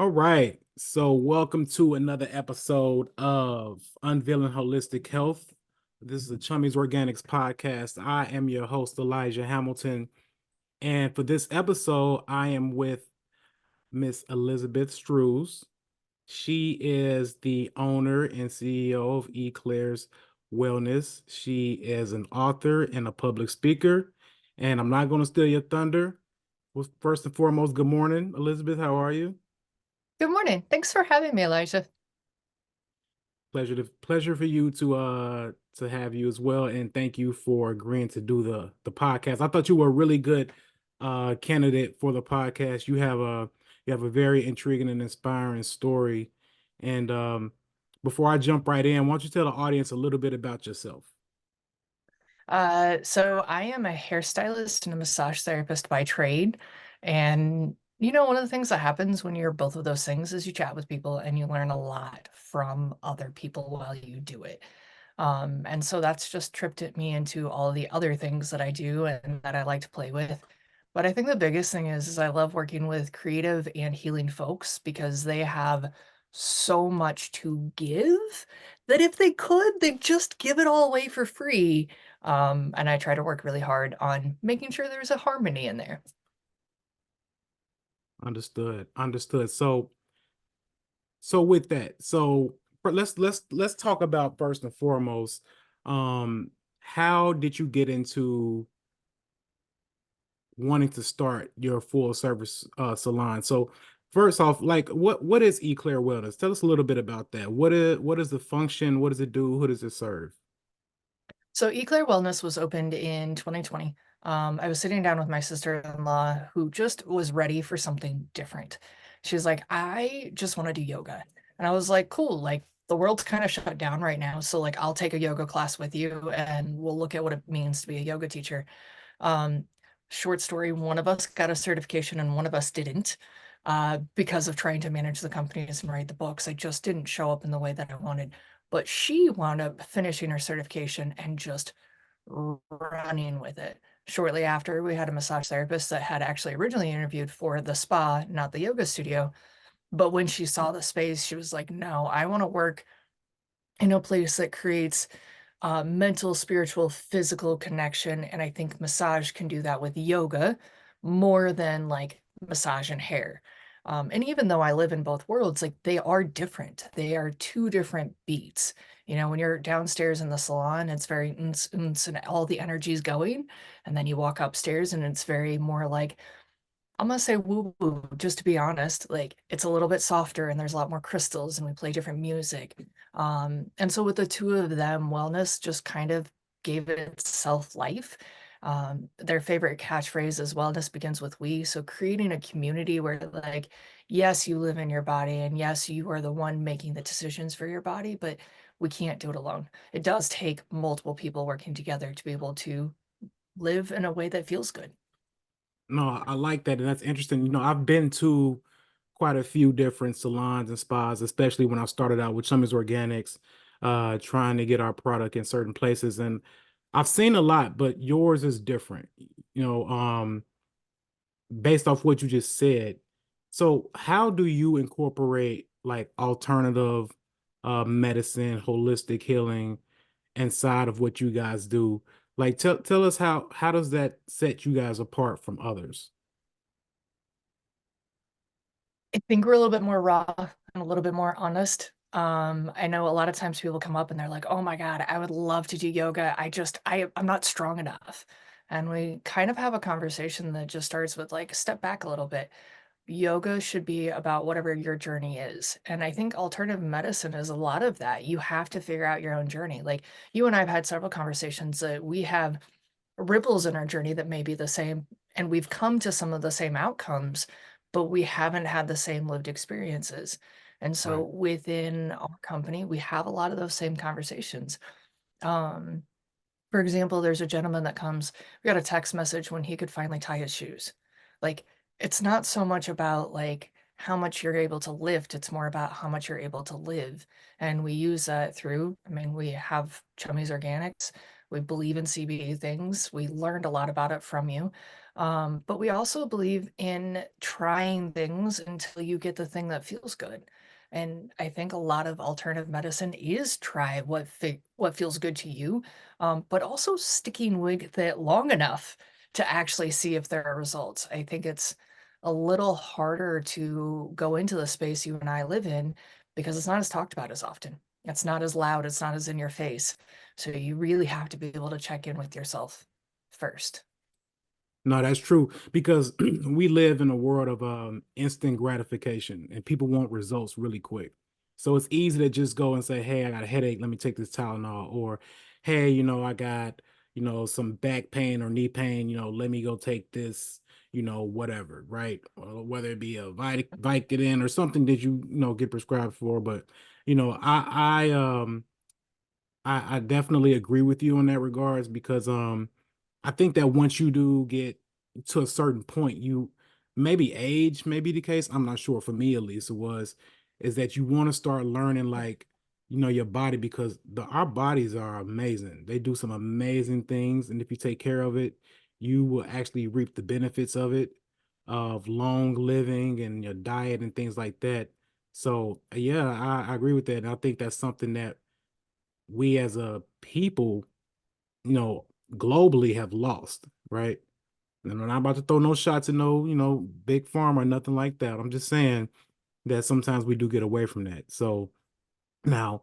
All right. So, welcome to another episode of Unveiling Holistic Health. This is the Chummies Organics podcast. I am your host, Elijah Hamilton. And for this episode, I am with Miss Elizabeth Strusz. She is the owner and CEO of Eclairs Wellness. She is an author and a public speaker. And I'm not going to steal your thunder. Well, first and foremost, good morning, Elizabeth. How are you? Good morning. Thanks for having me, Elijah. Pleasure for you to have you as well, and thank you for agreeing to do the podcast. I thought you were a really good candidate for the podcast. You have a very intriguing and inspiring story. And before I jump right in, why don't you tell the audience a little bit about yourself? So I am a hairstylist and a massage therapist by trade. And one of the things that happens when you're both of those things is you chat with people and you learn a lot from other people while you do it. And so that's just tripped at me into all the other things that I do and that I like to play with. But I think the biggest thing is I love working with creative and healing folks because they have so much to give that if they could, they'd just give it all away for free. And I try to work really hard on making sure there's a harmony in there. Understood. So with that, let's talk about first and foremost, how did you get into wanting to start your full service salon? So first off, like what is Eclair Wellness? Tell us a little bit about that. What is the function? What does it do? Who does it serve? So Eclair Wellness was opened in 2020. I was sitting down with my sister-in-law who just was ready for something different. She was like, I just want to do yoga. And I was like, cool, like the world's kind of shut down right now. So like I'll take a yoga class with you and we'll look at what it means to be a yoga teacher. Um, Short story, one of us got a certification and one of us didn't. Because of trying to manage the companies and write the books. I just didn't show up in the way that I wanted. But she wound up finishing her certification and just running with it. Shortly after, we had a massage therapist that had actually originally interviewed for the spa, not the yoga studio. But when she saw the space, she was like, no, I want to work in a place that creates mental, spiritual, physical connection. And I think massage can do that with yoga more than like massage and hair. And even though I live in both worlds, like they are different. They are two different beats. When you're downstairs in the salon, it's very and all the energy is going. And then you walk upstairs and it's very more like I'm gonna say woo woo, just to be honest. Like it's a little bit softer and there's a lot more crystals and we play different music. And so with the two of them, wellness just kind of gave it itself life. Their favorite catchphrase is wellness begins with we. So creating a community where like, yes, you live in your body and yes, you are the one making the decisions for your body, but we can't do it alone. It does take multiple people working together to be able to live in a way that feels good. No, I like that, and that's interesting. I've been to quite a few different salons and spas, especially when I started out with Summers Organics, trying to get our product in certain places. And I've seen a lot, but yours is different, you know, um, based off what you just said. So how do you incorporate like alternative medicine, holistic healing inside of what you guys do? Like tell us how does that set you guys apart from others? I think we're a little bit more raw and a little bit more honest. I know a lot of times people come up and they're like, "Oh my God, I would love to do yoga. I'm not strong enough." And we kind of have a conversation that just starts with like, step back a little bit. Yoga should be about whatever your journey is. And I think alternative medicine is a lot of that. You have to figure out your own journey. Like you and I have had several conversations that we have ripples in our journey that may be the same, and we've come to some of the same outcomes, but we haven't had the same lived experiences. And so Right. within our company, we have a lot of those same conversations. Um, for example, there's a gentleman that comes, we got a text message when he could finally tie his shoes. Like, it's not so much about like how much you're able to lift, it's more about how much you're able to live. And we use that through, I mean, we have Chummies Organics. We believe in CBD things. We learned a lot about it from you. But we also believe in trying things until you get the thing that feels good. And I think a lot of alternative medicine is try what feels good to you, but also sticking with it long enough to actually see if there are results. I think it's a little harder to go into the space you and I live in because it's not as talked about as often. It's not as loud, it's not as in your face. So you really have to be able to check in with yourself first. No, that's true because we live in a world of instant gratification and people want results really quick. So it's easy to just go and say, "Hey, I got a headache. Let me take this Tylenol." Or, "Hey, I got, some back pain or knee pain. Let me go take this, whatever, right? Whether it be a Vicodin or something that get prescribed for." But, I definitely agree with you in that regards because I think that once you do get to a certain point, you maybe age may be the case. I'm not sure. For me, at least, it was is that you want to start learning like your body because our bodies are amazing. They do some amazing things, and if you take care of it, you will actually reap the benefits of it, of long living and your diet and things like that. So yeah, I agree with that. And I think that's something that we as a people, you know, globally have lost, right? And I'm not about to throw no shots at no, big pharma or nothing like that. I'm just saying that sometimes we do get away from that. So now,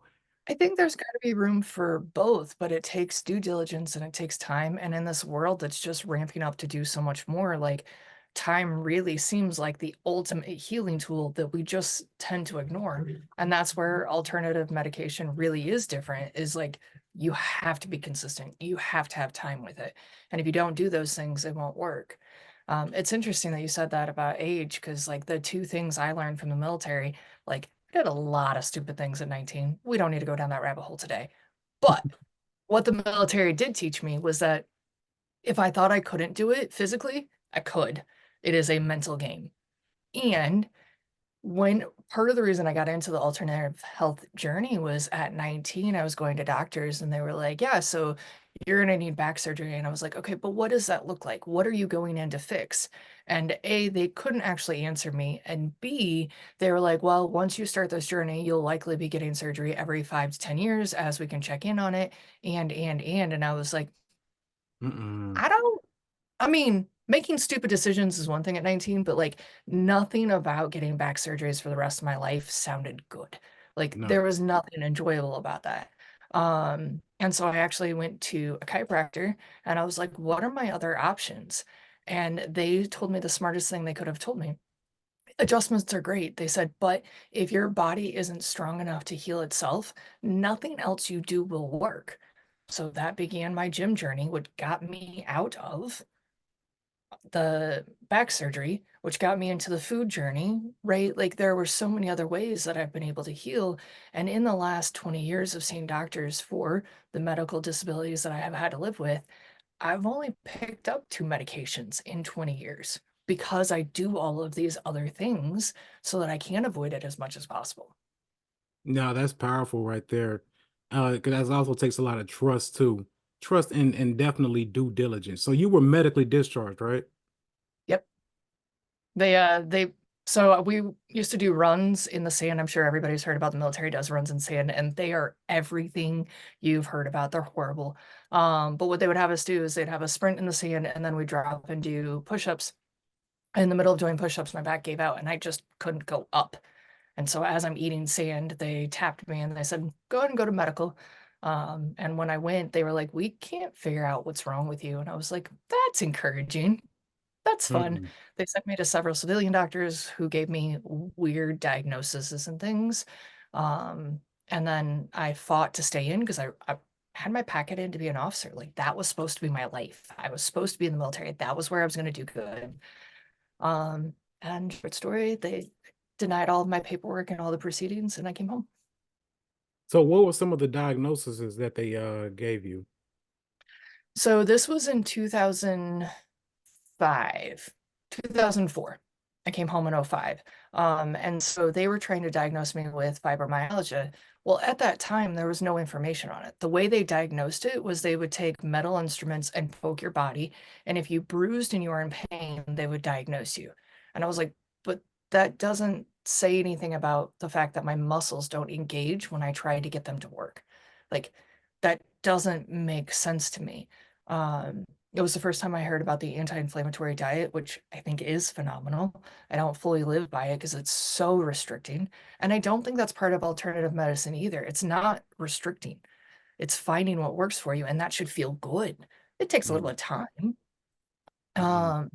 I think there's got to be room for both, but it takes due diligence and it takes time. And in this world that's just ramping up to do so much more, like time really seems like the ultimate healing tool that we just tend to ignore. And that's where alternative medication really is different, is like you have to be consistent. You have to have time with it. And if you don't do those things, it won't work. It's interesting that you said that about age, because like the two things I learned from the military, like I did a lot of stupid things at 19. We don't need to go down that rabbit hole today. But what the military did teach me was that if I thought I couldn't do it physically, I could. It is a mental game. And when part of the reason I got into the alternative health journey was at 19, I was going to doctors and they were like, yeah, so you're going to need back surgery. And I was like, okay, but what does that look like? What are you going in to fix? And A, they couldn't actually answer me. And B, they were like, well, once you start this journey, you'll likely be getting surgery every 5 to 10 years as we can check in on it. And I was like, mm-mm, I don't I mean, making stupid decisions is one thing at 19, but like nothing about getting back surgeries for the rest of my life sounded good. Like no. there was nothing enjoyable about that. And so I actually went to a chiropractor and I was like, what are my other options? And they told me the smartest thing they could have told me. Adjustments are great. They said, but if your body isn't strong enough to heal itself, nothing else you do will work. So that began my gym journey, which got me out of the back surgery, which got me into the food journey, right? Like there were so many other ways that I've been able to heal. And in the last 20 years of seeing doctors for the medical disabilities that I have had to live with, I've only picked up 2 medications in 20 years because I do all of these other things so that I can avoid it as much as possible. No, that's powerful right there. Because that also takes a lot of trust too. Trust and definitely due diligence. So you were medically discharged, right? Yep. So we used to do runs in the sand. I'm sure everybody's heard about the military does runs in sand, and they are everything you've heard about. They're horrible. But what they would have us do is they'd have a sprint in the sand, and then we drop and do push-ups. In the middle of doing push-ups, my back gave out, and I just couldn't go up. And so as I'm eating sand, they tapped me and they said, "Go ahead and go to medical." And when I went, they were like, "We can't figure out what's wrong with you." And I was like, "That's encouraging. That's fun." Mm-mm. They sent me to several civilian doctors who gave me weird diagnoses and things. And then I fought to stay in because I had my packet in to be an officer. Like that was supposed to be my life. I was supposed to be in the military. That was where I was going to do good. Um, and short story, they denied all of my paperwork and all the proceedings, and I came home. So what were some of the diagnoses that they gave you? So this was in 2005, 2004. I came home in '05. And so they were trying to diagnose me with fibromyalgia, Well, at that time, there was no information on it. The way they diagnosed it was they would take metal instruments and poke your body, and if you bruised and you were in pain, they would diagnose you. And I was like, but that doesn't say anything about the fact that my muscles don't engage when I try to get them to work. Like, that doesn't make sense to me. It was the first time I heard about the anti-inflammatory diet, which I think is phenomenal. I don't fully live by it because it's so restricting. And I don't think that's part of alternative medicine either. It's not restricting. It's finding what works for you, and that should feel good. It takes a little Mm, bit of time. mm, Um,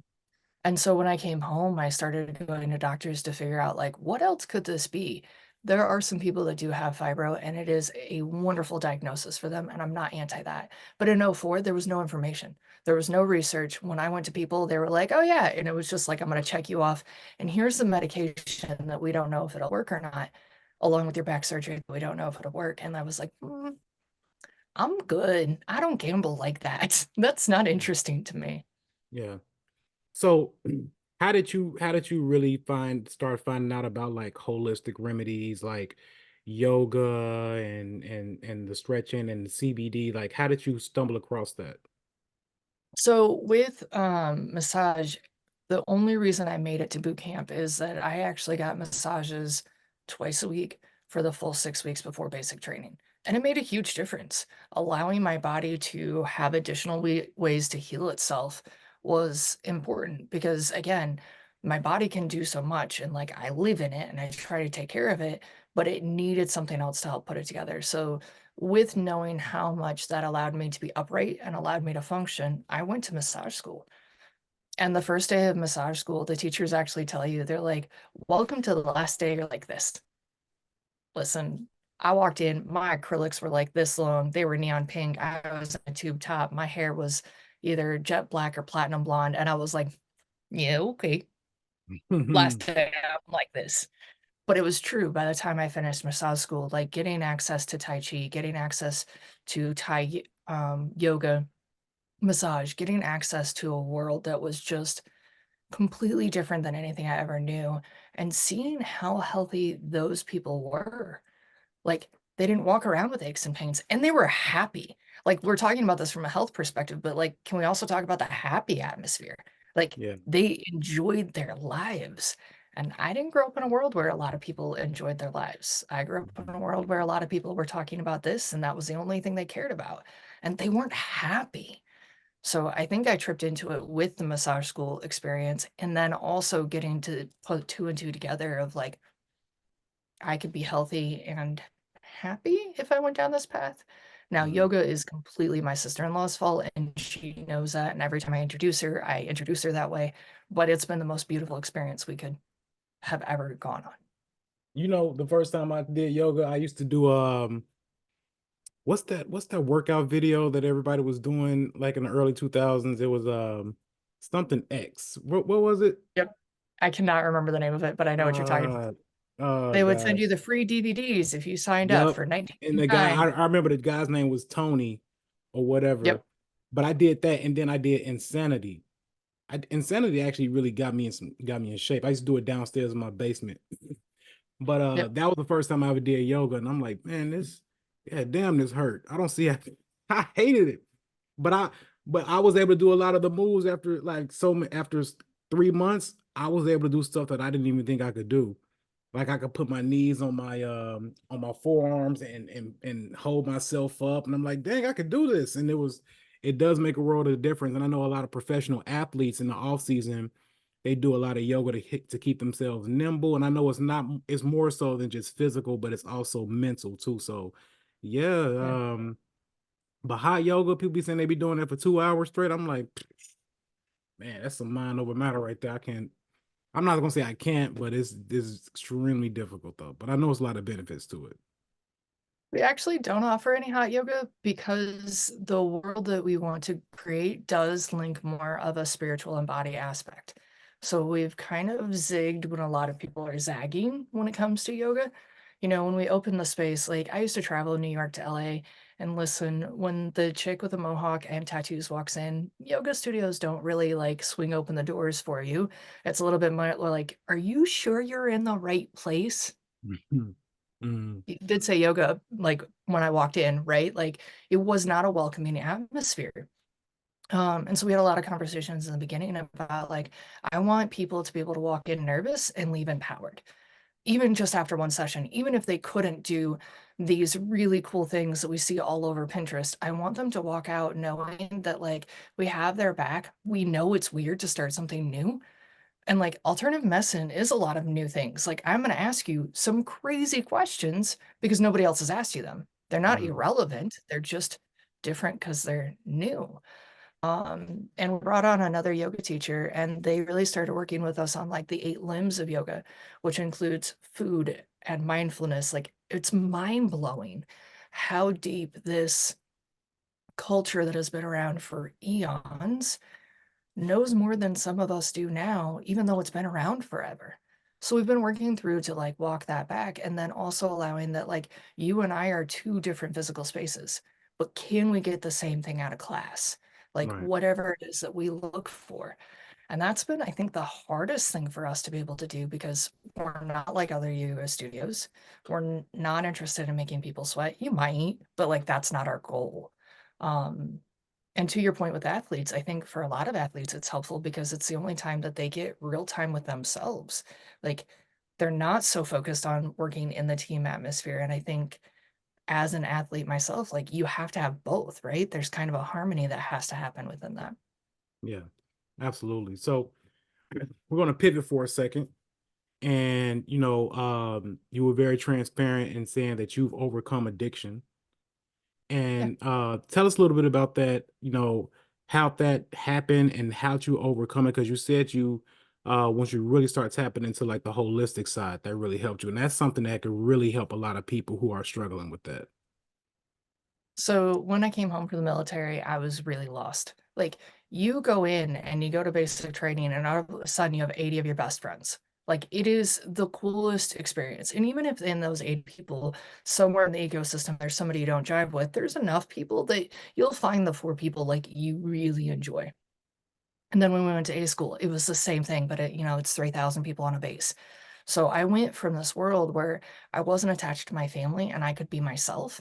and so when I came home, I started going to doctors to figure out like what else could this be? There are some people that do have fibro, and it is a wonderful diagnosis for them, and I'm not anti that. But in '04, there was no information. There was no research. When I went to people, they were like, "Oh yeah," and it was just like, "I'm going to check you off, and here's the medication that we don't know if it'll work or not, along with your back surgery. We don't know if it'll work." And I was like, "I'm good. I don't gamble like that. That's not mm. interesting to me." Yeah. So how did you really start finding out about like holistic remedies like yoga and the stretching and the CBD? Like how did you stumble across that? So with massage, the only reason I made it to boot camp is that I actually got massages twice a week for the full 6 weeks before basic training. And it made a huge difference. Allowing my body to have additional ways to heal itself was important because, again, my body can do so much and like I live in it and I try to take care of it, but it needed something else to help put it together. So with knowing how much that allowed me to be upright and allowed me to function, I went to massage school. And the first day of massage school, the teachers actually tell you, they're like, "Welcome to the last day you're like this." Listen, I walked in, my acrylics were like this long, they were neon pink. I was in a tube top. My hair was either jet black or platinum blonde. And I was like, yeah, okay. Last day I'm like this. But it was true by the time I finished massage school, like getting access to Tai Chi, getting access to yoga, massage, getting access to a world that was just completely different than anything I ever knew, and seeing how healthy those people were. Like, they didn't walk around with aches and pains, and they were happy. Like, we're talking about this from a health perspective, but, like, can we also talk about the happy atmosphere? Like, Yeah. they enjoyed their lives, and I didn't grow up in a world where a lot of people enjoyed their lives. I grew up in a world where a lot of people were talking about this, and that was the only thing they cared about, and they weren't happy. So I think I tripped into it with the massage school experience, and then also getting to put two and two together of, like, I could be healthy and happy if I went down this path. Now, Mhm. yoga is completely my sister-in-law's fault, and she knows that. And every time I introduce her that way. But it's been the most beautiful experience we could have ever gone on. You know, the first time I did yoga, I used to do what's that workout video that everybody was doing like in the early 2000s? It was something X. What was it? Yep. I cannot remember the name of it, but I know what you're talking about. Uh oh They would send gosh. you the free DVDs if you signed up Yep. for And the guy, 19.99. I remember the guy's name was Tony or whatever. Yep. But I did that, and then I did Insanity. Insanity actually really got me in shape. I used to do it downstairs in my basement. But Yep. that was the first time I ever did yoga, and I'm like, man, yeah, damn, this hurt. I don't see how I hated it. But I was able to do a lot of the moves after like after 3 months, I was able to do stuff that I didn't even think I could do. Like I could put my knees on my forearms and hold myself up. And I'm like, dang, I could do this. And it does make a world of difference. And I know a lot of professional athletes in the off season, they do a lot of yoga to keep themselves nimble. And I know it's more so than just physical, but it's also mental too. So yeah, Yeah. but hot yoga, people be saying they be doing that for 2 hours straight. I'm like, man, that's some mind over matter right there. I'm not gonna say I can't, but it's extremely difficult though. But I know it's a lot of benefits to it. We actually don't offer any hot yoga because the world that we want to create does link more of a spiritual and body aspect. So we've kind of zigged when a lot of people are zagging when it comes to yoga. You know, when we open the space, like I used to travel New York to LA and listen, when the chick with a mohawk and tattoos walks in, yoga studios don't really like swing open the doors for you. It's a little bit more like, are you sure you're in the right place? Mm, You did say yoga, like when I walked in, right? Like it was not a welcoming atmosphere. And so we had a lot of conversations in the beginning about like, I want people to be able to walk in nervous and leave empowered, even just after one session, even if they couldn't do these really cool things that we see all over Pinterest. I want them to walk out knowing that like we have their back. We know it's weird to start something new. And like alternative medicine is a lot of new things. Like I'm going to ask you some crazy questions because nobody else has asked you them. They're not right, irrelevant. They're just different because they're new. And we brought on another yoga teacher, and they really started working with us on like the 8 limbs of yoga, which includes food and mindfulness. Like it's mind blowing how deep this culture that has been around for eons knows more than some of us do now, even though it's been around forever. So we've been working through to like walk that back and then also allowing that like you and I are two different physical spaces, but can we get the same thing out of class? Like right. whatever it is that we look for. And that's been, I think, the hardest thing for us to be able to do because we're not like other yoga studios. We're not interested in making people sweat. You might, but like that's not our goal. Um, and to your point with athletes, I think for a lot of athletes, it's helpful because it's the only time that they get real time with themselves. Like they're not so focused on working in the team atmosphere. And I think as an athlete myself, like you have to have both, right? There's kind of a harmony that has to happen within that. Yeah, absolutely. So we're going to pivot for a second. And, you were very transparent in saying that you've overcome addiction. Yeah. And tell us a little bit about that, how that happened and how you overcome it. Because you said once you really start tapping into like the holistic side, that really helped you. And that's something that could really help a lot of people who are struggling with that. So when I came home from the military, I was really lost. Like you go in and you go to basic training and all of a sudden you have 80 of your best friends. Like it is the coolest experience. And even if in those 80 people, somewhere in the ecosystem, there's somebody you don't jive with, there's enough people that you'll find the 4 people like you really enjoy. And then when we went to A school, it was the same thing, but it's 3,000 people on a base. So I went from this world where I wasn't attached to my family and I could be myself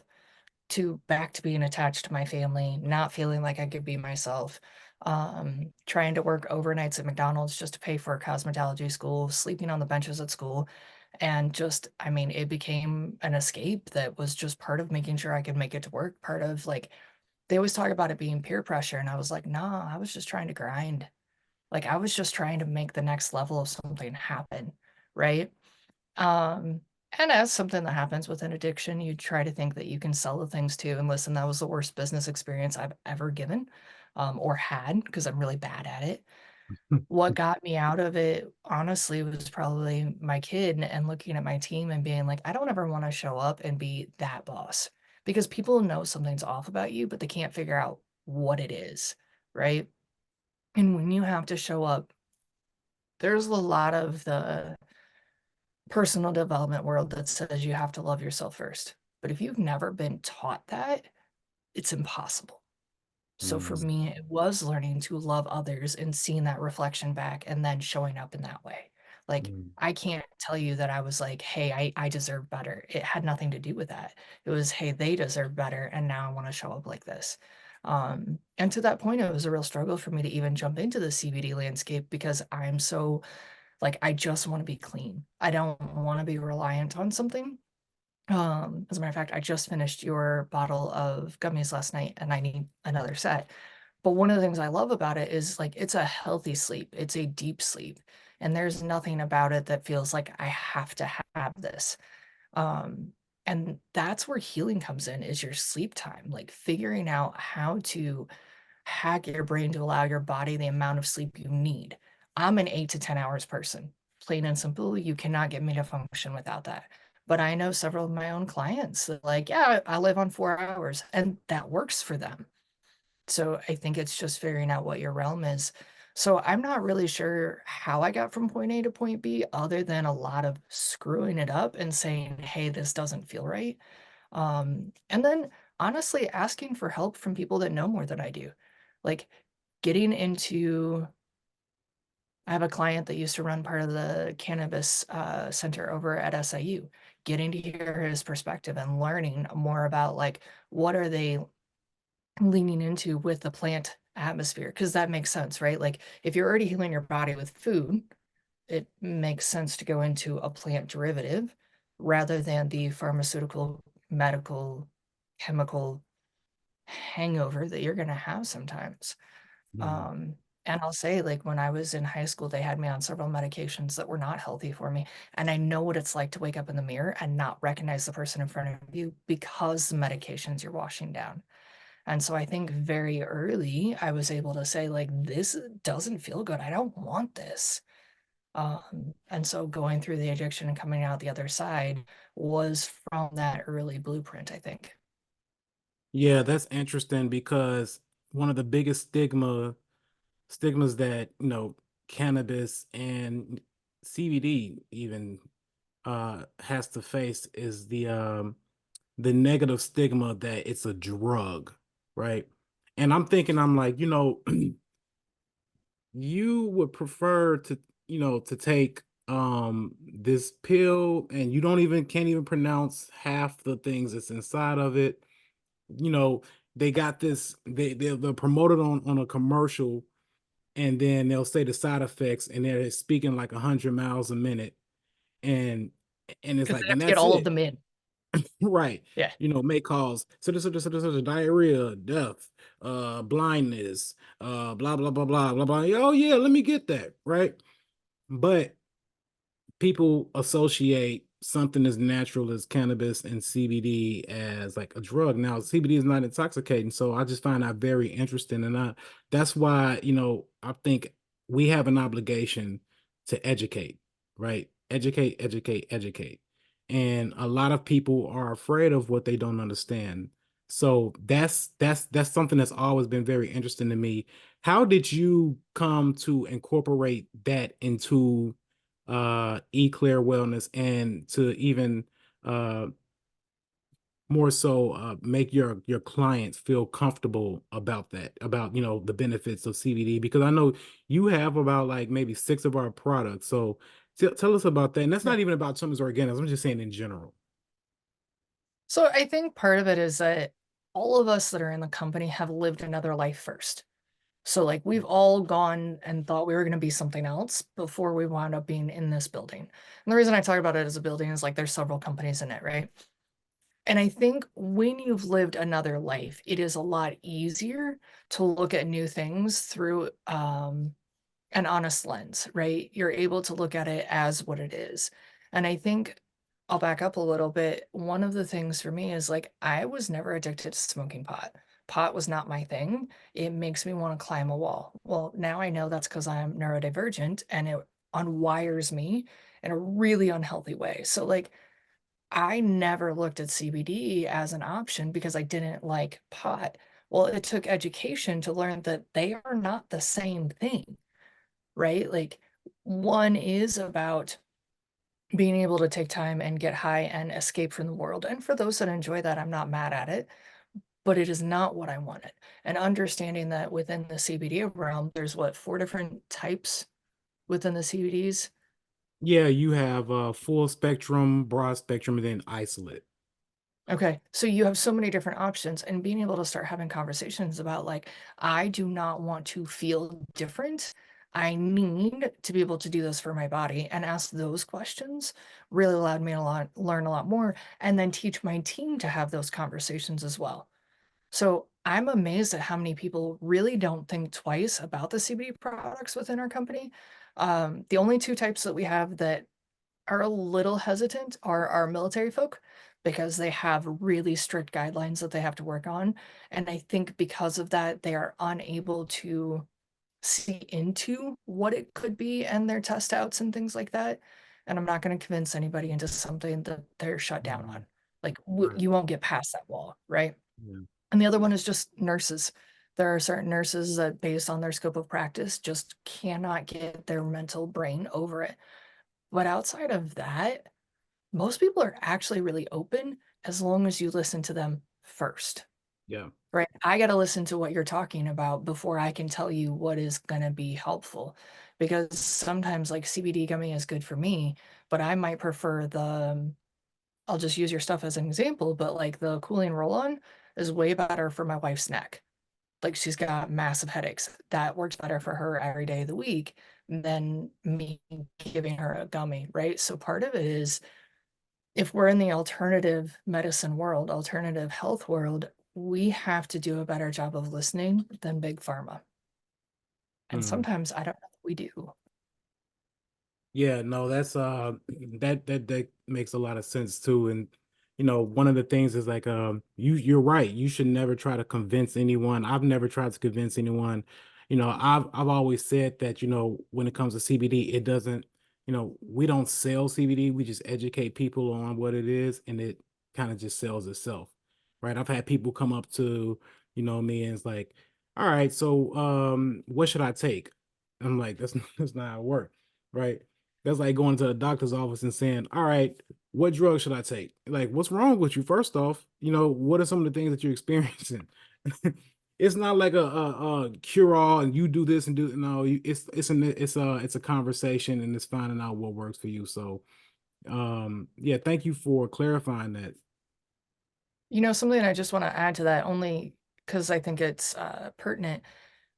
to back to being attached to my family, not feeling like I could be myself, trying to work overnights at McDonald's just to pay for a cosmetology school, sleeping on the benches at school. And just, I mean, it became an escape that was just part of making sure I could make it to work, part of like, they always talk about it being peer pressure. And I was like, nah, I was just trying to grind. Like, I was just trying to make the next level of something happen. Right. Um, and as something that happens with an addiction, you try to think that you can sell the things too. And listen, that was the worst business experience I've ever given, or had, because I'm really bad at it. What got me out of it, honestly, was probably my kid and looking at my team and being like, I don't ever want to show up and be that boss because people know something's off about you, but they can't figure out what it is, right? And when you have to show up, there's a lot of the personal development world that says you have to love yourself first. But if you've never been taught that, it's impossible. So for Mm, me, it was learning to love others and seeing that reflection back and then showing up in that way. Like, mm, I can't tell you that I was like, hey, I deserve better. It had nothing to do with that. It was, hey, they deserve better. And now I want to show up like this. And to that point, it was a real struggle for me to even jump into the CBD landscape because I'm so like, I just want to be clean. I don't want to be reliant on something. As a matter of fact, I just finished your bottle of gummies last night and I need another set. But one of the things I love about it is like it's a healthy sleep. It's a deep sleep. And there's nothing about it that feels like I have to have this. Um, and that's where healing comes in is your sleep time, like figuring out how to hack your brain to allow your body the amount of sleep you need. I'm an 8 to 10 hours person. Plain and simple, you cannot get me to function without that. But I know several of my own clients that like, yeah, I live on 4 hours and that works for them. So I think it's just figuring out what your realm is. So I'm not really sure how I got from point A to point B, other than a lot of screwing it up and saying, hey, this doesn't feel right. And then honestly asking for help from people that know more than I do. Like getting into I have a client that used to run part of the cannabis center over at SIU, getting to hear his perspective and learning more about like what are they leaning into with the plant atmosphere, because that makes sense, right? Like if you're already healing your body with food, it makes sense to go into a plant derivative rather than the pharmaceutical, medical, chemical hangover that you're going to have sometimes. Mhm. Um, and I'll say, like, when I was in high school, they had me on several medications that were not healthy for me. And I know what it's like to wake up in the mirror and not recognize the person in front of you because the medications you're washing down. And so I think very early, I was able to say, like, this doesn't feel good. I don't want this. And so going through the addiction and coming out the other side was from that early blueprint, I think. Yeah, that's interesting because one of the biggest stigmas that, cannabis and CBD even has to face is the negative stigma that it's a drug, right? And I'm thinking, I'm like, you would prefer to, to take this pill and you don't even can't even pronounce half the things that's inside of it. You know, they got this, they'll promote it on a commercial, and then they'll say the side effects and they're speaking like 100 miles a minute, and it's Because they like, have and to get that's all of it. them in. Right. Yeah. May cause such diarrhea, death, blindness, blah blah blah blah blah blah. Oh yeah, let me get that. Right. But people associate something as natural as cannabis and CBD as like a drug. Now, CBD is not intoxicating, so I just find that very interesting, and that's why, I think we have an obligation to educate, right? Educate, educate, educate. And a lot of people are afraid of what they don't understand. So that's something that's always been very interesting to me. How did you come to incorporate that into Eclair Wellness, and to even uh more so make your clients feel comfortable about that, about the benefits of CBD, because I know you have about like maybe six of our products. So tell us about that. And that's Yeah. not even about Summers Organics. I'm just saying in general. So I think part of it is that all of us that are in the company have lived another life first. So like we've all gone and thought we were going to be something else before we wound up being in this building. And the reason I talk about it as a building is like there's several companies in it, right? And I think when you've lived another life, it is a lot easier to look at new things through an honest lens, right? You're able to look at it as what it is. And I think I'll back up a little bit. One of the things for me is like I was never addicted to smoking pot. Pot was not my thing. It makes me want to climb a wall. Well, now I know that's because I'm neurodivergent and it unwires me in a really unhealthy way. So like I never looked at CBD as an option because I didn't like pot. Well, it took education to learn that they are not the same thing, right? Like one is about being able to take time and get high and escape from the world. And for those that enjoy that, I'm not mad at it, but it is not what I wanted. And understanding that within the CBD realm, there's what, four different types within the CBDs. Yeah, you have full spectrum, broad spectrum, and then isolate. Okay, so you have so many different options, and being able to start having conversations about like, I do not want to feel different. I need to be able to do this for my body and ask those questions really allowed me learn a lot more, and then teach my team to have those conversations as well. So I'm amazed at how many people really don't think twice about the CBD products within our company. The only two types that we have that are a little hesitant are our military folk because they have really strict guidelines that they have to work on. And I think because of that, they are unable to see into what it could be and their test outs and things like that. And I'm not going to convince anybody into something that they're shut down Mhm. on. Like Right. you won't get past that wall, right? Yeah. And the other one is just nurses. There are certain nurses that, based on their scope of practice, just cannot get their mental brain over it. But outside of that, most people are actually really open as long as you listen to them first. Yeah. right? I got to listen to what you're talking about before I can tell you what is going to be helpful. Because sometimes, like CBD gummy is good for me, but I might prefer I'll just use your stuff as an example, but like the cooling roll on is way better for my wife's neck. Like she's got massive headaches. That works better for her every day of the week than me giving her a gummy, right? So part of it is if we're in the alternative medicine world, alternative health world, we have to do a better job of listening than big pharma. And Mhm. sometimes I don't know that we do. Yeah, no, that's that makes a lot of sense too. And one of the things is like you're right. You should never try to convince anyone. I've never tried to convince anyone. I've always said that, when it comes to CBD, it doesn't, we don't sell CBD, we just educate people on what it is, and it kind of just sells itself. Right. I've had people come up to, me and it's like, all right, so what should I take? I'm like, that's not how it works. Right. That's like going to a doctor's office and saying, "All right, what drug should I take? Like, what's wrong with you? First off, what are some of the things that you're experiencing?" It's not like a cure all, and you do this and do no. It's a conversation, and it's finding out what works for you. So, yeah, thank you for clarifying that. Something I just want to add to that only because I think it's pertinent.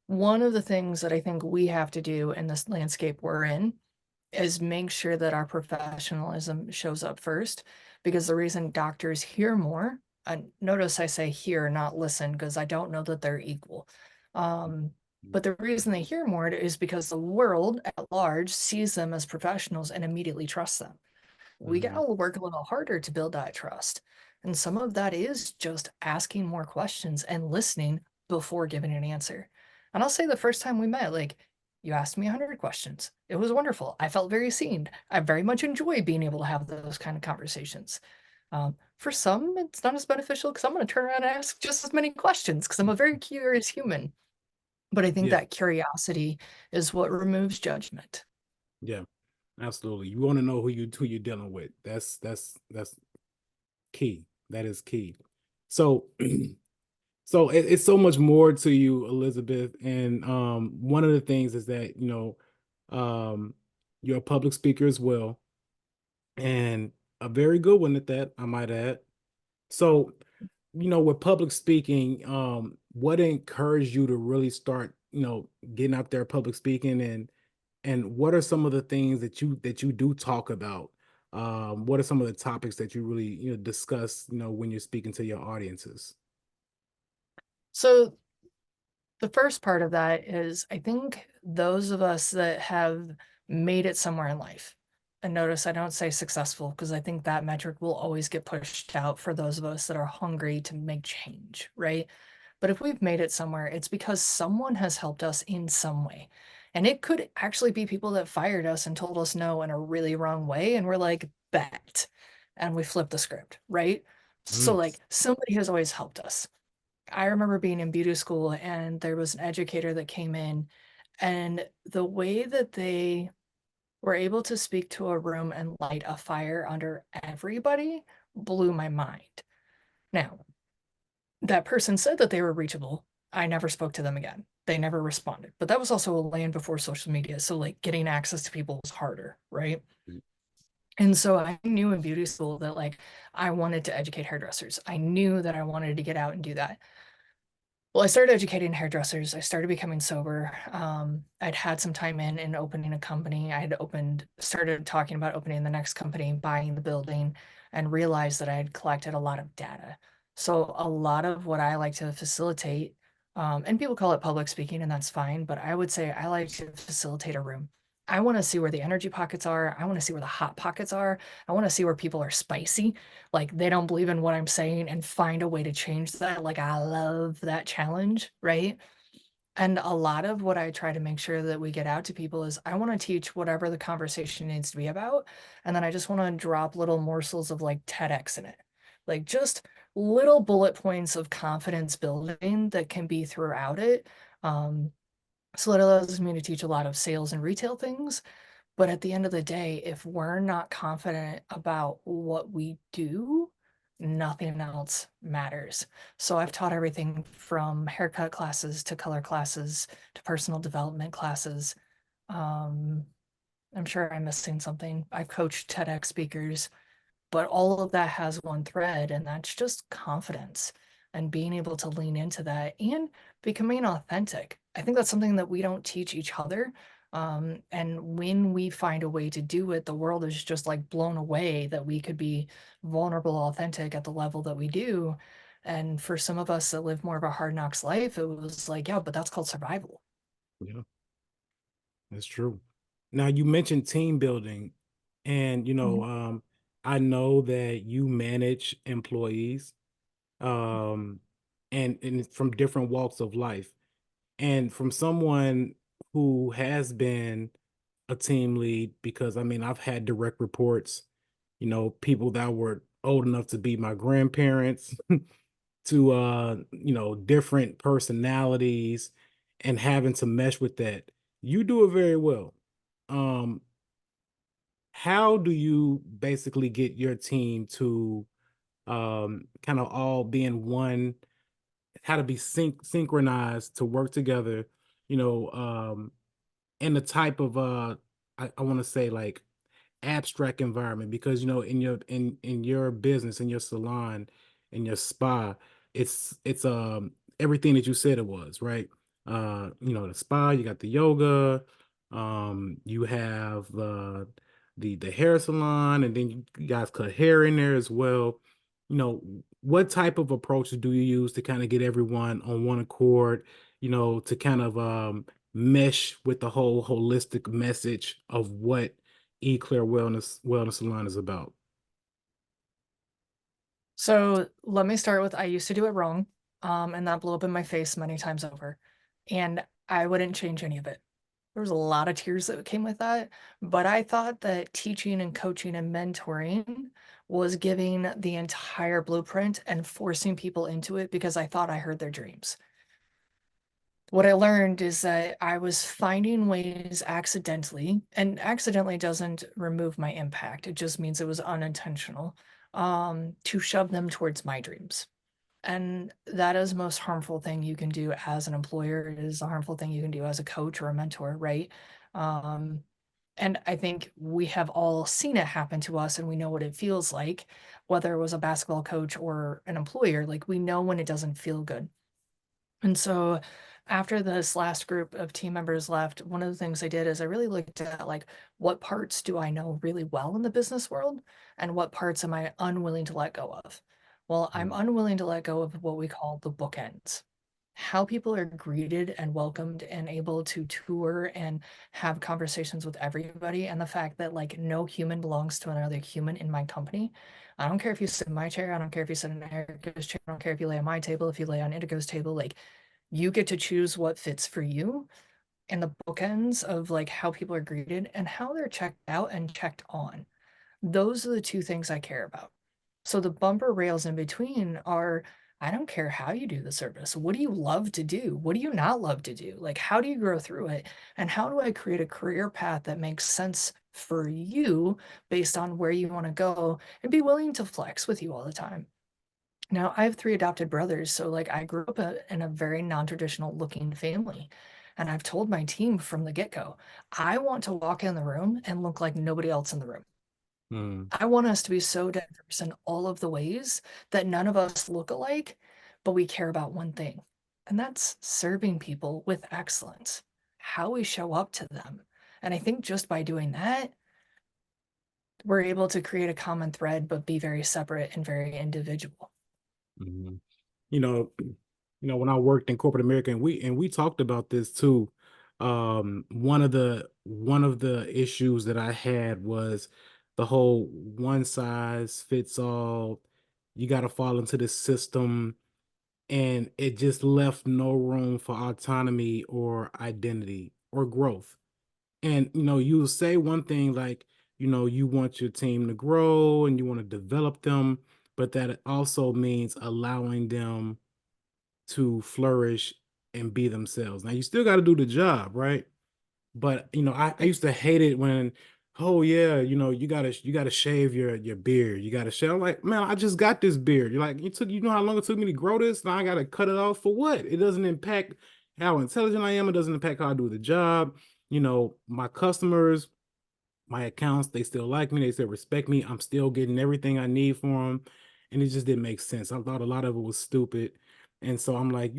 One of the things that I think we have to do in this landscape we're in is make sure that our professionalism shows up first. Because the reason doctors hear more, and notice I say hear, not listen, because I don't know that they're equal. Um, but the reason they hear more is because the world at large sees them as professionals and immediately trusts them. We got Mhm. to work a little harder to build that trust. And some of that is just asking more questions and listening before giving an answer. And I'll say the first time we met, like, you asked me 100 questions. It was wonderful. I felt very seen. I very much enjoy being able to have those kind of conversations. For some, it's not as beneficial because I'm going to turn around and ask just as many questions because I'm a very curious human. But I think Yeah, that curiosity is what removes judgment. yeah, absolutely. You want to know who you're dealing with. That's key. That is key. So, so it's so much more to you, Elizabeth. And one of the things is that you're a public speaker as well, and a very good one at that, I might add. So, with public speaking, what encouraged you to really start, getting out there public speaking, and what are some of the things that you do talk about? What are some of the topics that you really, discuss, when you're speaking to your audiences? So the first part of that is I think those of us that have made it somewhere in life, and notice I don't say successful because I think that metric will always get pushed out for those of us that are hungry to make change, right? But if we've made it somewhere, it's because someone has helped us in some way. And it could actually be people that fired us and told us no in a really wrong way. And we're like, bet. And we flip the script, right? So, Mm, like, somebody has always helped us. I remember being in beauty school and there was an educator that came in, and the way that they were able to speak to a room and light a fire under everybody blew my mind. Now, that person said that they were reachable. I never spoke to them again. They never responded. But that was also a land before social media. So, like, getting access to people was harder, right? And so I knew in beauty school that, like, I wanted to educate hairdressers. I knew that I wanted to get out and do that. Well, I started educating hairdressers. I started becoming sober. I'd had some time in opening a company. I had started talking about opening the next company, buying the building, and realized that I had collected a lot of data. So a lot of what I like to facilitate, and people call it public speaking, and that's fine, but I would say I like to facilitate a room. I want to see where the energy pockets are. I want to see where the hot pockets are. I want to see where people are spicy, like they don't believe in what I'm saying and find a way to change that. Like I love that challenge, right? And a lot of what I try to make sure that we get out to people is I want to teach whatever the conversation needs to be about. And then I just want to drop little morsels of like TEDx in it. Like just little bullet points of confidence building that can be throughout it. Um, so it allows me to teach a lot of sales and retail things. But at the end of the day, if we're not confident about what we do, nothing else matters. So I've taught everything from haircut classes to color classes to personal development classes. Um, I'm sure I'm missing something. I've coached TEDx speakers, but all of that has one thread, and that's just confidence and being able to lean into that and becoming authentic. I think that's something that we don't teach each other. And when we find a way to do it, the world is just like blown away that we could be vulnerable, authentic at the level that we do. And for some of us that live more of a hard knocks life, it was like, yeah, but that's called survival. Yeah, that's true. Now you mentioned team building, and Mhm. I know that you manage employees, um, and from different walks of life. And from someone who has been a team lead, because I mean, I've had direct reports, people that were old enough to be my grandparents, to different personalities, and having to mesh with that. You do it very well. Um, how do you basically get your team to kind of all be in one, how to be synchronized to work together, you know, in the type of I want to say like abstract environment, because in your business, in your salon, in your spa, it's everything that you said it was, right? The spa, you got the yoga, you have the hair salon, and then you guys cut hair in there as well. What type of approach do you use to kind of get everyone on one accord, to kind of mesh with the whole holistic message of what Eclair Wellness Salon is about? So let me start with I used to do it wrong, and that blew up in my face many times over. And I wouldn't change any of it. There was a lot of tears that came with that, but I thought that teaching and coaching and mentoring was giving the entire blueprint and forcing people into it because I thought I heard their dreams. What I learned is that I was finding ways accidentally, and accidentally doesn't remove my impact. It just means it was unintentional, to shove them towards my dreams. And that is the most harmful thing you can do as an employer. It is a harmful thing you can do as a coach or a mentor, right? Um, and I think we have all seen it happen to us and we know what it feels like, whether it was a basketball coach or an employer, like we know when it doesn't feel good. And so after this last group of team members left, one of the things I did is I really looked at like what parts do I know really well in the business world and what parts am I unwilling to let go of? Well, I'm Mm, unwilling to let go of what we call the bookends. How people are greeted and welcomed and able to tour and have conversations with everybody, and the fact that like no human belongs to another human in my company. I don't care if you sit in my chair, I don't care if you sit in Erica's chair, I don't care if you lay on my table, if you lay on Indigo's table, like you get to choose what fits for you, and the bookends of like how people are greeted and how they're checked out and checked on. Those are the two things I care about. So the bumper rails in between are I don't care how you do the service. What do you love to do? What do you not love to do? Like, how do you grow through it? And how do I create a career path that makes sense for you based on where you want to go and be willing to flex with you all the time? Now, I have three adopted brothers, so like I grew up in a very non-traditional looking family. And I've told my team from the get-go, I want to walk in the room and look like nobody else in the room. mm, I want us to be so diverse in all of the ways that none of us look alike, but we care about one thing, and that's serving people with excellence, how we show up to them. And I think just by doing that, we're able to create a common thread, but be very separate and very individual. mhm. You know, when I worked in corporate America, and we talked about this too. One of the issues that I had was the whole one size fits all. You got to fall into the system, and it just left no room for autonomy or identity or growth. And you say one thing like, you want your team to grow and you want to develop them, but that also means allowing them to flourish and be themselves. Now you still got to do the job, right? But I used to hate it when oh yeah, you gotta shave your beard. You gotta shave. I'm like, man, I just got this beard. You're like, you know how long it took me to grow this? Now I gotta cut it off for what? It doesn't impact how intelligent I am. It doesn't impact how I do the job. My customers, my accounts, they still like me, they still respect me. I'm still getting everything I need for them. And it just didn't make sense. I thought a lot of it was stupid. And so I'm like,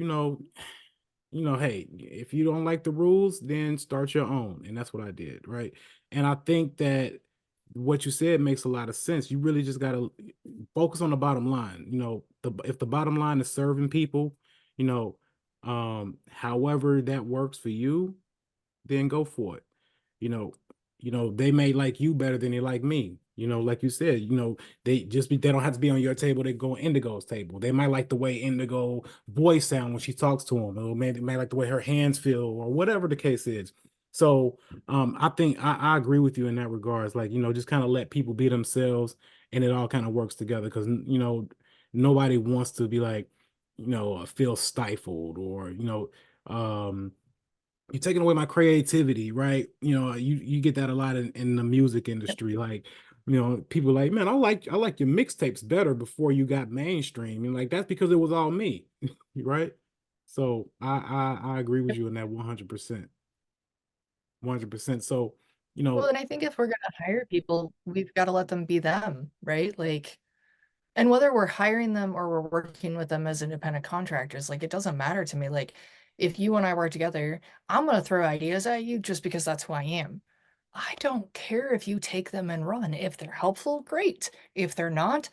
hey, if you don't like the rules, then start your own. And that's what I did, right? And I think that what you said makes a lot of sense. You really just got to focus on the bottom line. If the bottom line is serving people, you know, however that works for you, then go for it. You know, they may like you better than they like me. Like you said, they don't have to be on your table, they go on Indigo's table. They might like the way Indigo voice sound when she talks to them, or maybe they might like the way her hands feel, or whatever the case is. So I think I agree with you in that regards. Like, just kind of let people be themselves and it all kind of works together because nobody wants to be like, feel stifled or you're taking away my creativity, right? You get that a lot in the music industry. Like, people like, man, I like your mixtapes better before you got mainstream. And like that's because it was all me, right? So I agree with you in that 100%. 100%. So, you Well, know, and I think if we're gonna hire people, we've got to let them be them, right? Like, and whether we're hiring them or we're working with them as independent contractors, like it doesn't matter to me. Like, if you and I work together, I'm gonna throw ideas at you just because that's who I am. I don't care if you take them and run. If they're helpful, great. If they're not,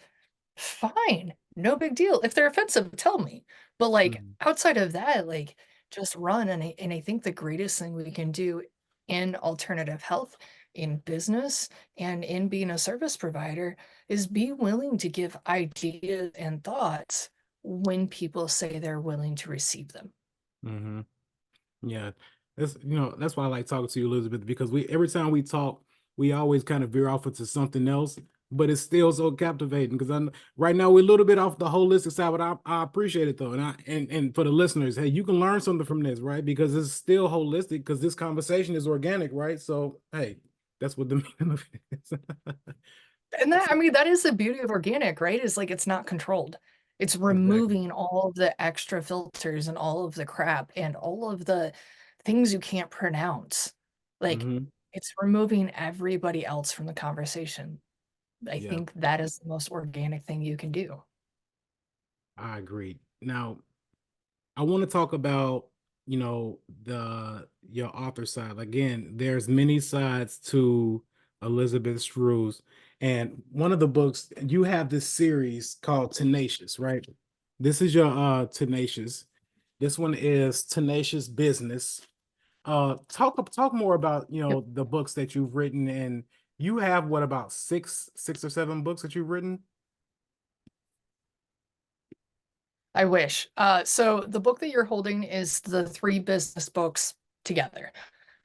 fine, no big deal. If they're offensive, tell me. But like mhm, outside of that, like just run. And I think the greatest thing we can do in alternative health, in business, and in being a service provider is be willing to give ideas and thoughts when people say they're willing to receive them. mhm. Yeah, that's why I like talking to you, Elizabeth, because we every time we talk, we always kind of veer off into something else, but it's still so captivating because right now we're a little bit off the holistic side, but I appreciate it though, and for the listeners, hey, you can learn something from this, right? Because it's still holistic because this conversation is organic, right? So hey, that's what the meaning of it is. And that, I So, mean, that is the beauty of organic, right? Is like it's not controlled. It's exactly. removing all of the extra filters and all of the crap and all of the things you can't pronounce. Like Hmm. it's removing everybody else from the conversation. I Yeah, think that is the most organic thing you can do. I agree. Now, I want to talk about, the your author side. Again, there's many sides to Elizabeth Strusz. And one of the books, you have this series called Tenacious, right? This is your Tenacious. This one is Tenacious Business. Talk more about, Yep. the books that you've written, and you have what about six or seven books that you've written? I wish. So the book that you're holding is the three business books together.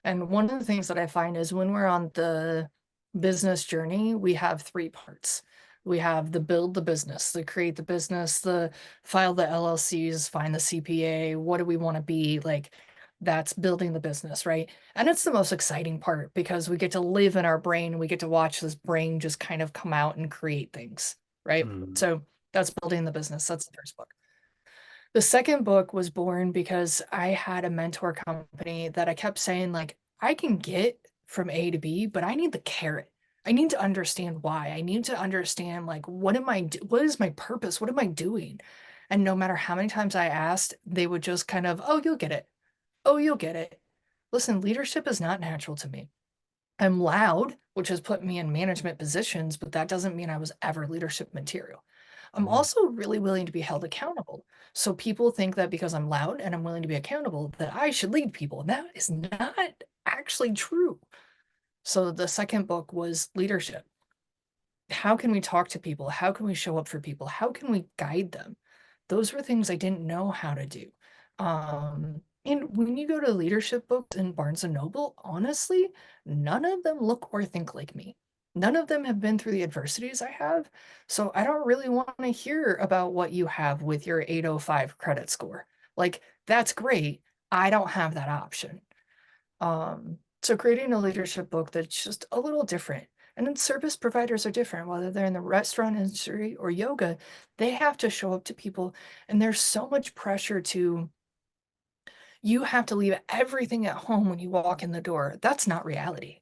And one of the things that I find is when we're on the business journey, we have three parts. We have the build the business, the create the business, the file the LLCs, find the CPA. What do we want to be? Like that's building the business, right? And it's the most exciting part because we get to live in our brain. We get to watch this brain just kind of come out and create things, right? Mm, So that's building the business. That's the first book. The second book was born because I had a mentor company that I kept saying, like, I can get from A to B, but I need the carrot. I need to understand why. I need to understand, like, what is my purpose? What am I doing? And no matter how many times I asked, they would just kind of, oh, you'll get it. Oh, you'll get it. Listen, leadership is not natural to me. I'm loud, which has put me in management positions, but that doesn't mean I was ever leadership material. I'm mm, also really willing to be held accountable. So people think that because I'm loud and I'm willing to be accountable, that I should lead people. And that is not actually true. So the second book was leadership. How can we talk to people? How can we show up for people? How can we guide them? Those were things I didn't know how to do. And when you go to leadership books in Barnes and Noble, honestly, none of them look or think like me. None of them have been through the adversities I have. So I don't really want to hear about what you have with your 805 credit score. Like, that's great. I don't have that option. Um, So creating a leadership book that's just a little different. And then service providers are different, whether they're in the restaurant industry or yoga, they have to show up to people. And there's so much pressure to, you have to leave everything at home when you walk in the door. That's not reality.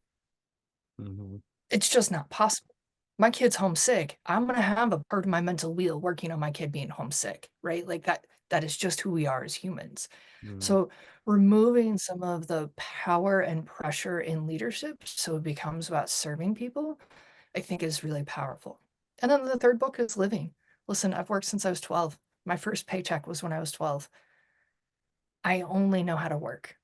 Mhm. It's just not possible. My kid's homesick. I'm gonna have a part of my mental wheel working on my kid being homesick, right? Like that is just who we are as humans. Mhm. So removing some of the power and pressure in leadership so it becomes about serving people, I think is really powerful. And then the third book is living. Listen, I've worked since I was 12. My first paycheck was when I was 12. I only know how to work.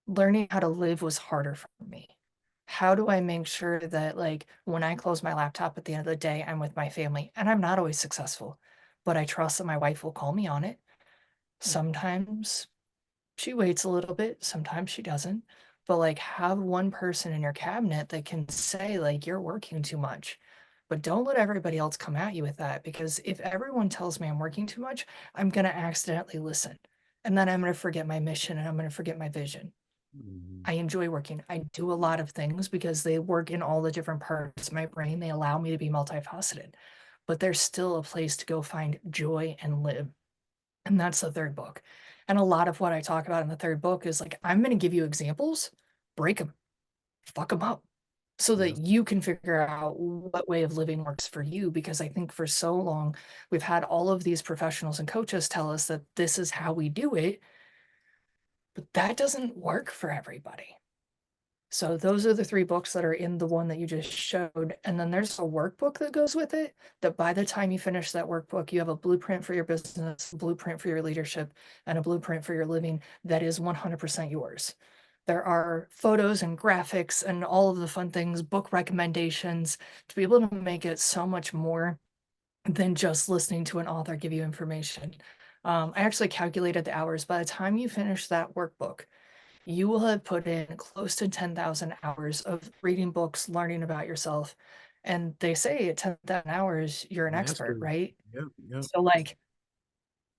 Learning how to live was harder for me. How do I make sure that, like, when I close my laptop at the end of the day, I'm with my family? And I'm not always successful, but I trust that my wife will call me on it. Sometimes she waits a little bit, sometimes she doesn't. But like, have one person in your cabinet that can say, like, you're working too much. But don't let everybody else come at you with that, because if everyone tells me I'm working too much, I'm going to accidentally listen. And then I'm going to forget my mission and I'm going to forget my vision. Mhm. I enjoy working. I do a lot of things because they work in all the different parts of my brain. They allow me to be multifaceted, but there's still a place to go find joy and live. And that's the third book. And a lot of what I talk about in the third book is like, I'm going to give you examples, break them, fuck them up, so that Yeah. you can figure out what way of living works for you. Because I think for so long, we've had all of these professionals and coaches tell us that this is how we do it, but that doesn't work for everybody. So those are the three books that are in the one that you just showed. And then there's a workbook that goes with it that by the time you finish that workbook, you have a blueprint for your business, a blueprint for your leadership, and a blueprint for your living that is 100% yours. There are photos and graphics and all of the fun things, book recommendations to be able to make it so much more than just listening to an author give you information. I actually calculated the hours. By the time you finish that workbook, you will have put in close to 10,000 hours of reading books, learning about yourself. And they say at 10,000 hours, you're an expert, Mastery. right? Yep. Yep. So, like,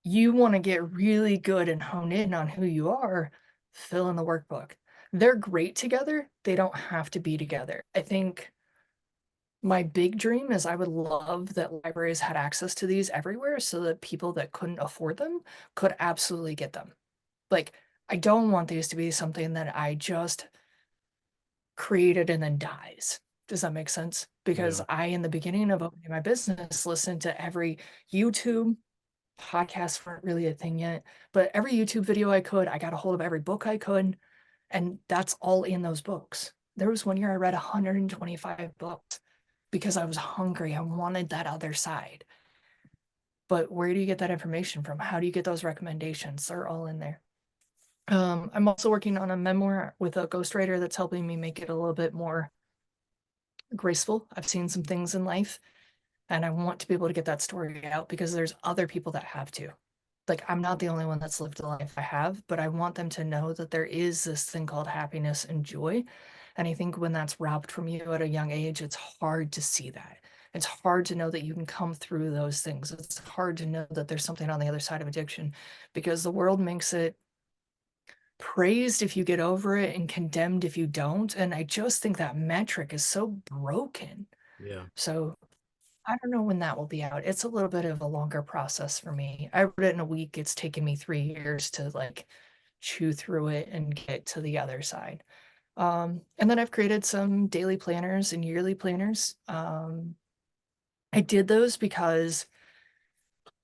you want to get really good and hone in on who you are, fill in the workbook. They're great together. They don't have to be together. I think my big dream is I would love that libraries had access to these everywhere so that people that couldn't afford them could absolutely get them. Like, I don't want these to be something that I just created and then dies. Does that make sense? Because Yeah. I, in the beginning of opening my business, listened to every YouTube podcasts weren't really a thing yet, but every YouTube video I could, I got a hold of every book I could, and that's all in those books. There was one year I read 125 books because I was hungry. I wanted that other side. But where do you get that information from? How do you get those recommendations? They're all in there. I'm also working on a memoir with a ghostwriter that's helping me make it a little bit more graceful. I've seen some things in life and I want to be able to get that story out because there's other people that have to. Like, I'm not the only one that's lived the life I have, but I want them to know that there is this thing called happiness and joy. And I think when that's robbed from you at a young age, it's hard to see that. It's hard to know that you can come through those things. It's hard to know that there's something on the other side of addiction because the world makes it praised if you get over it and condemned if you don't. And I just think that metric is so broken. Yeah. So I don't know when that will be out. It's a little bit of a longer process for me. I wrote it in a week. It's taken me 3 years to like chew through it and get to the other side. And then I've created some daily planners and yearly planners. I did those because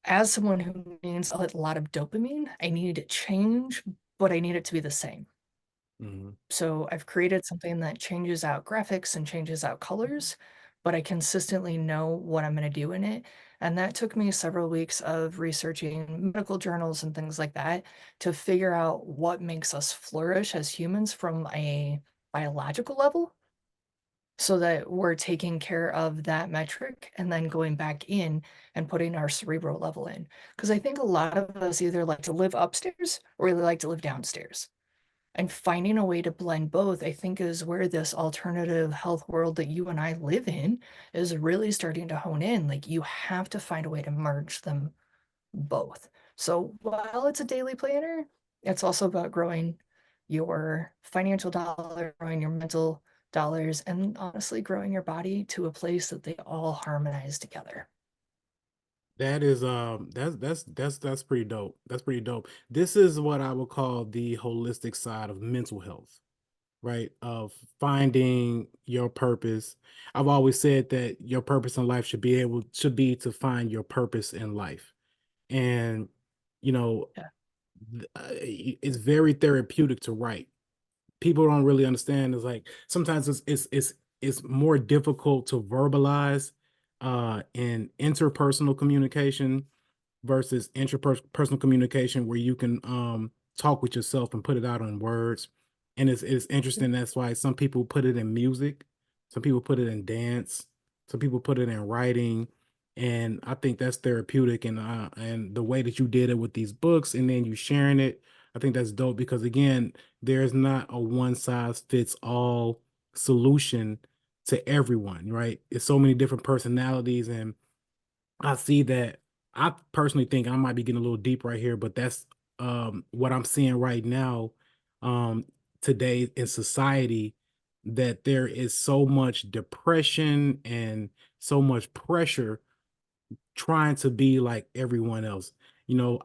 as someone who needs a lot of dopamine, I needed to change, but I need it to be the same. Mhm. So I've created something that changes out graphics and changes out colors, but I consistently know what I'm going to do in it. And that took me several weeks of researching medical journals and things like that to figure out what makes us flourish as humans from a biological level so that we're taking care of that metric and then going back in and putting our cerebral level in. Because I think a lot of us either like to live upstairs or we like to live downstairs. And finding a way to blend both, I think, is where this alternative health world that you and I live in is really starting to hone in. Like, you have to find a way to merge them both. So while it's a daily planner, it's also about growing your financial dollar, growing your mental dollars, and honestly growing your body to a place that they all harmonize together. That is that's pretty dope. That's pretty dope. This is what I would call the holistic side of mental health, right? Of finding your purpose. I've always said that your purpose in life should be to find your purpose in life. And you know, Yeah. it's very therapeutic to write. People don't really understand is like sometimes it's more difficult to verbalize in interpersonal communication versus interpersonal communication where you can talk with yourself and put it out on words. And it's interesting. That's why some people put it in music, some people put it in dance, some people put it in writing. And I think that's therapeutic. And the way that you did it with these books and then you sharing it, I think that's dope because again, there's not a one size fits all solution to everyone, right? It's so many different personalities and I see that. I personally think I might be getting a little deep right here, but that's what I'm seeing right now um today in society, that there is so much depression and so much pressure trying to be like everyone else.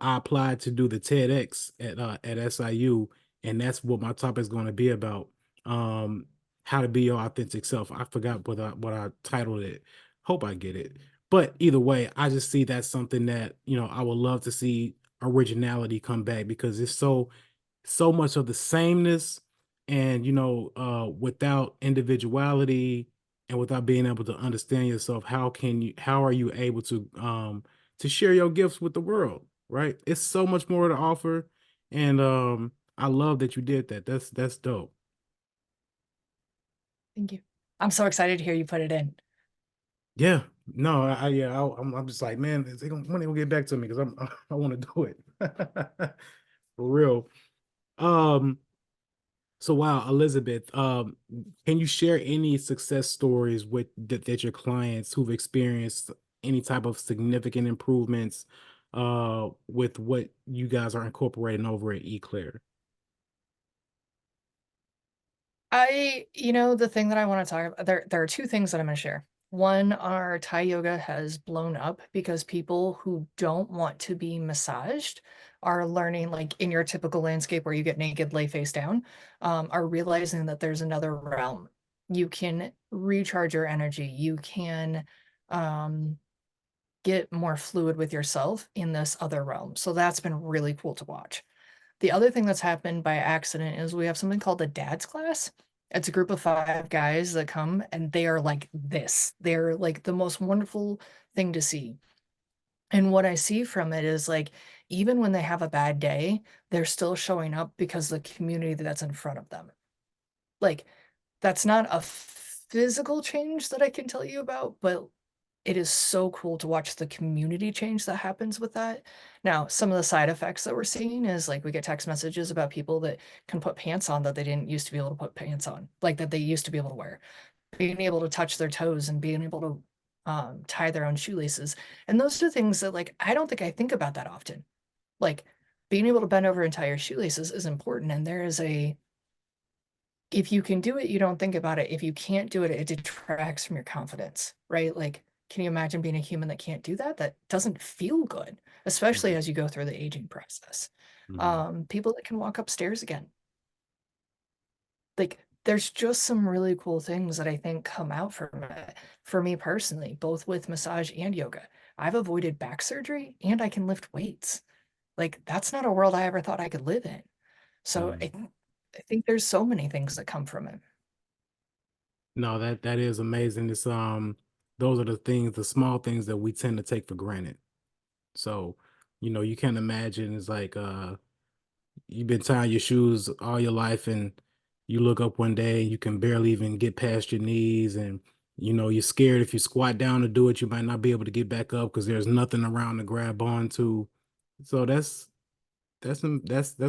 I applied to do the TEDx at SIU, and that's what my topic is going to be about. Um, how to be your authentic self. I forgot what I titled it. Hope I get it. But either way, I just see that's something that I would love to see originality come back because it's so much of the sameness and without individuality and without being able to understand yourself, how are you able to share your gifts with the world, right? It's so much more to offer. And I love that you did that. That's dope. Thank you. I'm so excited to hear you put it in. Yeah. No, I'm just like, man, when they gonna get back to me because I want to do it. For real. um So wow, Elizabeth, can you share any success stories with that your clients who've experienced any type of significant improvements with what you guys are incorporating over at Eclair? The thing that I want to talk about, there are two things that I'm going to share. One, our Thai yoga has blown up because people who don't want to be massaged are learning, like in your typical landscape where you get naked, lay face down, are realizing that there's another realm. You can recharge your energy. You can um, get more fluid with yourself in this other realm. So that's been really cool to watch. The other thing that's happened by accident is we have something called a dad's class. It's a group of 5 guys that come and they are like this. They're like the most wonderful thing to see. And what I see from it is like, even when they have a bad day, they're still showing up because the community that's in front of them. Like, that's not a physical change that I can tell you about, but it is so cool to watch the community change that happens with that. Now, some of the side effects that we're seeing is like we get text messages about people that can put pants on that they didn't used to be able to put pants on, like that they used to be able to wear, being able to touch their toes and being able to tie their own shoelaces. And those are things that like I don't think I think about that often. Like being able to bend over and tie your shoelaces is important. And there is a if you can do it, you don't think about it. If you can't do it, it detracts from your confidence, right? Like, can you imagine being a human that can't do that? That doesn't feel good, especially Mhm, as you go through the aging process. mhm. People that can walk upstairs again. Like, there's just some really cool things that I think come out from it. For me personally, both with massage and yoga, I've avoided back surgery and I can lift weights. Like, that's not a world I ever thought I could live in. So Mm. I think there's so many things that come from it. No, that is amazing. It's those are the things, the small things that we tend to take for granted. So, you can't imagine it's like you've been tying your shoes all your life and you look up one day and you can barely even get past your knees and you're scared if you squat down to do it you might not be able to get back up because there's nothing around to grab onto. So that's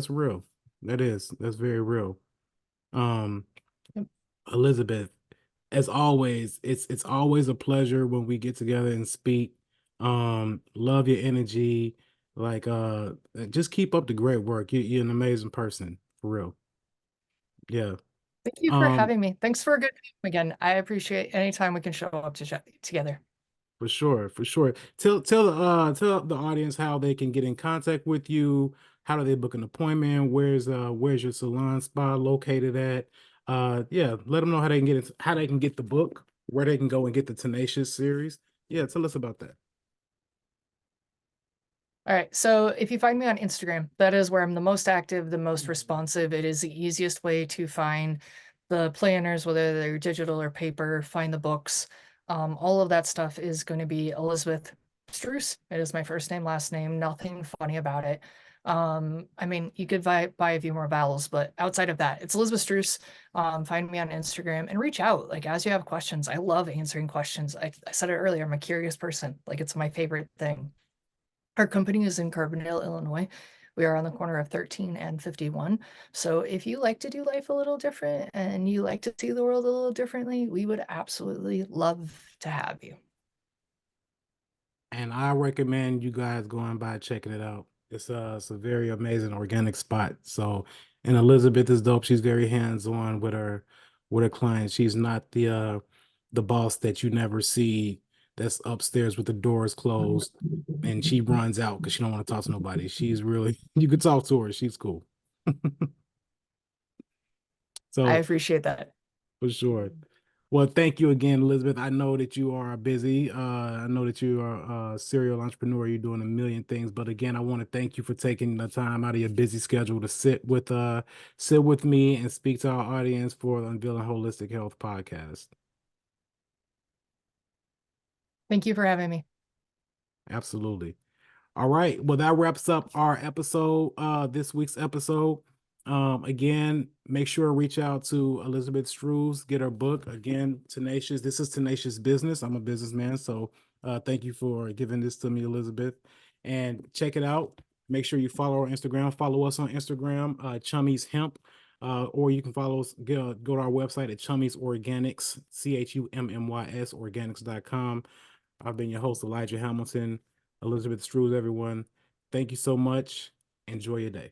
real. That's very real. um Elizabeth, as always, it's always a pleasure when we get together and speak. Love your energy. Like just keep up the great work. You're an amazing person, for real. Yeah. Thank you for Um, having me. Thanks for a good time again. I appreciate any time we can show up to chat together. for sure, for sure. Tell the audience how they can get in contact with you. How do they book an appointment? Where's your salon spa located at? Yeah, let them know how they can how they can get the book, where they can go and get the Tenacious series. Yeah, tell us about that. All right. So if you find me on Instagram, that is where I'm the most active, the most responsive. It is the easiest way to find the planners, whether they're digital or paper, find the books. All of that stuff is going to be Elizabeth Strusz. It is my first name, last name, nothing funny about it. I mean, you could buy a few more vowels, but outside of that, it's Elizabeth Strusz. Find me on Instagram and reach out. Like, as you have questions, I love answering questions. I said it earlier, I'm a curious person. Like, it's my favorite thing. Our company is in Carbondale, Illinois. We are on the corner of 13 and 51. So if you like to do life a little different and you like to see the world a little differently, we would absolutely love to have you. And I recommend you guys going by checking it out. It's a very amazing organic spot. So, and Elizabeth is dope. She's very hands-on with her clients. She's not the boss that you never see that's upstairs with the doors closed and she runs out because she don't want to talk to nobody. She's really you could talk to her. She's cool. I So appreciate that. for sure. Well, thank you again, Elizabeth. I know that you are busy. I know that you are a serial entrepreneur. You're doing a million things, but again, I want to thank you for taking the time out of your busy schedule to sit with me and speak to our audience for the Unveiling Holistic Health podcast. Thank you for having me. Absolutely. All right. Well, that wraps up our episode, this week's episode. Again, make sure to reach out to Elizabeth Strusz, get her book. Again, Tenacious. This is Tenacious Business. I'm a businessman, so thank you for giving this to me, Elizabeth. And check it out. Make sure you follow our Instagram. Follow us on Instagram, Chummies Hemp. Or you can follow us, go to our website at Chummies Organics, CHUMMYS organics.com. I've been your host, Elijah Hamilton. Elizabeth Strusz, everyone. Thank you so much. Enjoy your day.